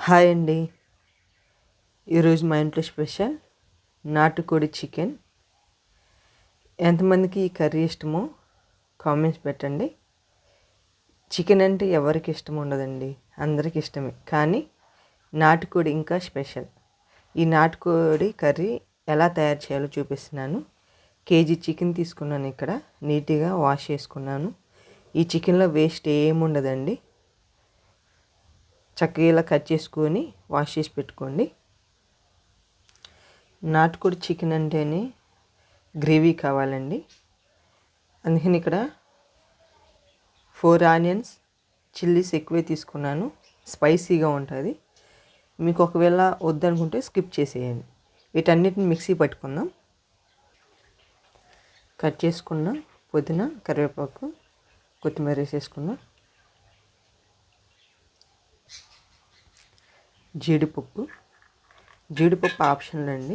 Hi అండి. ఈరోజు మా ఇంట్లో స్పెషల్ నాటుకోడి చికెన్. ఎంతమందికి ఈ కర్రీ ఇష్టమో కామెంట్స్ పెట్టండి. చికెన్ అంటే ఎవరికి ఇష్టం ఉండదండి, అందరికి ఇష్టమే. కానీ నాటుకోడి ఇంకా స్పెషల్. ఈ నాటుకోడి కర్రీ ఎలా తయారు చేయాలో చూపిస్తున్నాను. కేజీ చికెన్ తీసుకున్నాను. ఇక్కడ నీట్గా వాష్ చేసుకున్నాను. ఈ చికెన్లో వేస్ట్ ఏముండదండి. చక్కగా ఇలా కట్ చేసుకొని వాష్ చేసి పెట్టుకోండి. నాటుకోడి చికెన్ అంటేనే గ్రేవీ కావాలండి. అందుకని ఇక్కడ 4 ఆనియన్స్, చిల్లీస్ ఎక్కువే తీసుకున్నాను. స్పైసీగా ఉంటుంది. మీకు ఒకవేళ వద్దనుకుంటే స్కిప్ చేసేయండి. వీటన్నిటిని మిక్సీ పట్టుకుందాం. కట్ చేసుకున్న పుదీనా, కరివేపాకు, కొత్తిమీర వేసేసుకుందాం. జీడిపప్పు ఆప్షనల్ అండి.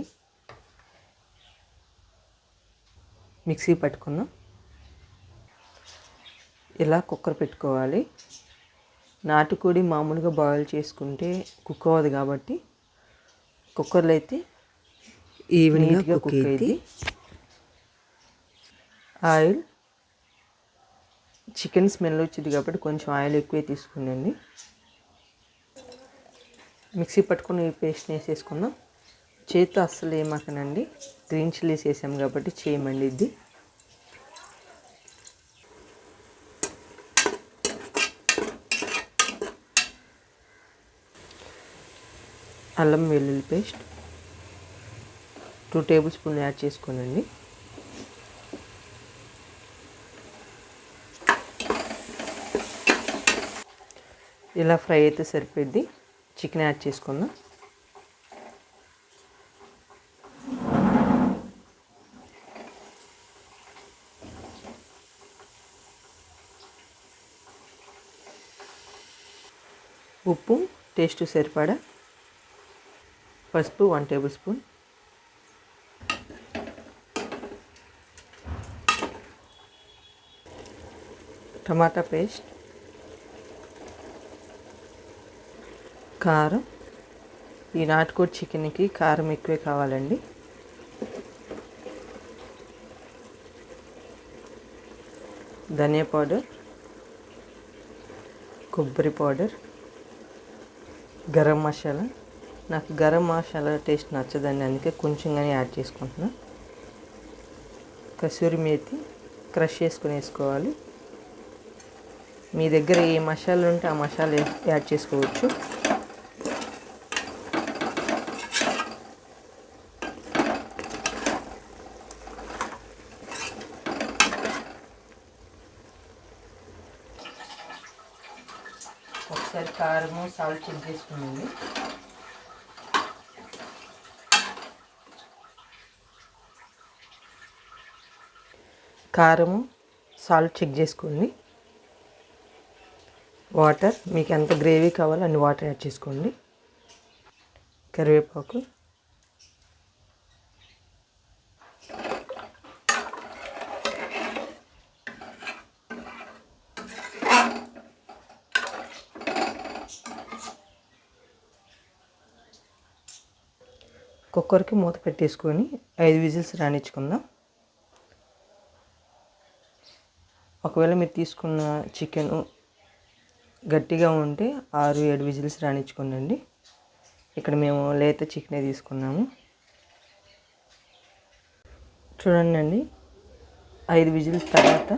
మిక్సీ పట్టుకుందాం. ఇలా కుక్కర్ పెట్టుకోవాలి. నాటుకోడి మామూలుగా బాయిల్ చేసుకుంటే కుక్ అవ్వదు కాబట్టి కుక్కర్లో అయితే ఈవెన్గా కుక్ అయ్యింది. ఆయిల్, చికెన్ స్మెల్ వచ్చింది కాబట్టి కొంచెం ఆయిల్ ఎక్కువే తీసుకునండి. మిక్సీ పట్టుకుని పేస్ట్ని వేసేసుకుందాం. చేతితో అస్సలు ఏమాకనండి. గ్రీన్ చిల్లీస్ వేసాం కాబట్టి చేయమండి ఇది. అల్లం వెల్లుల్లి పేస్ట్ 2 టేబుల్ స్పూన్లు యాడ్ చేసుకోనండి. ఇలా ఫ్రై అయితే సరిపోద్ది. చికెన్ యాడ్ చేసుకుందాం. ఉప్పు టేస్ట్ సరిపడా, పసుపు 1 టేబుల్ స్పూన్, టమాటా పేస్ట్, కారం. ఈ నాటుకోడి చికెన్కి కారం ఎక్కువే కావాలండి. ధనియా పౌడర్, కొబ్బరి పౌడర్, గరం మసాలా. నాకు గరం మసాలా టేస్ట్ నచ్చదండి, అందుకే కొంచెంగానే యాడ్ చేసుకుంటున్నా. కసూరి మేతి క్రష్ చేసుకుని వేసుకోవాలి. మీ దగ్గర ఏ మసాలా ఉంటే ఆ మసాలా యాడ్ చేసుకోవచ్చు. ఒకసారి కారము, సాల్ట్ చెక్ చేసుకునండి. కారము, సాల్ట్ చెక్ చేసుకోండి. వాటర్, మీకు ఎంత గ్రేవీ కావాలో అన్ని వాటర్ యాడ్ చేసుకోండి. కరివేపాకు, కుక్కర్కి మూత పెట్టేసుకొని 5 విజిల్స్ రానిచ్చుకుందాం. ఒకవేళ మీరు తీసుకున్న చికెన్ గట్టిగా ఉంటే 6-7 విజిల్స్ రానిచ్చుకోండి. ఇక్కడ మేము లేత చికెనే తీసుకున్నాము. చూడండి అండి, 5 విజిల్స్ తర్వాత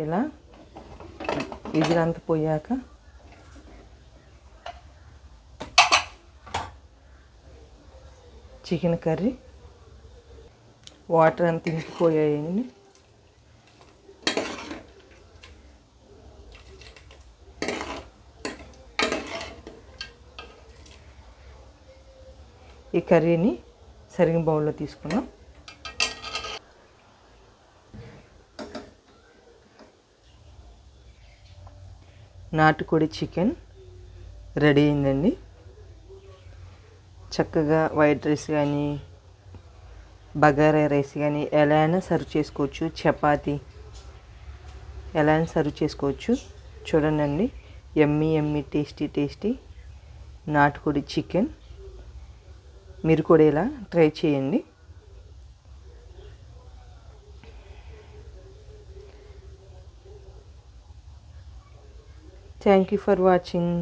ఇలా విజిల్ అంతా పోయాక చికెన్ కర్రీ వాటర్ అంతా ఇంకిపోయాయండి. ఈ కర్రీని సరిగిన బౌల్లో తీసుకున్నాం. నాటుకోడి చికెన్ రెడీ అయిందండి. చక్కగా వైట్ రైస్ కానీ, బగారా రైస్ కానీ ఎలా అయినా సర్వ్ చేసుకోవచ్చు. చపాతీ ఎలా అయినా సర్వ్ చేసుకోవచ్చు. చూడండి, ఎమ్మీ ఎమ్మీ టేస్టీ టేస్టీ నాటుకోడి చికెన్. మీరు కూడా ఇలా ట్రై చేయండి. Thank you for watching.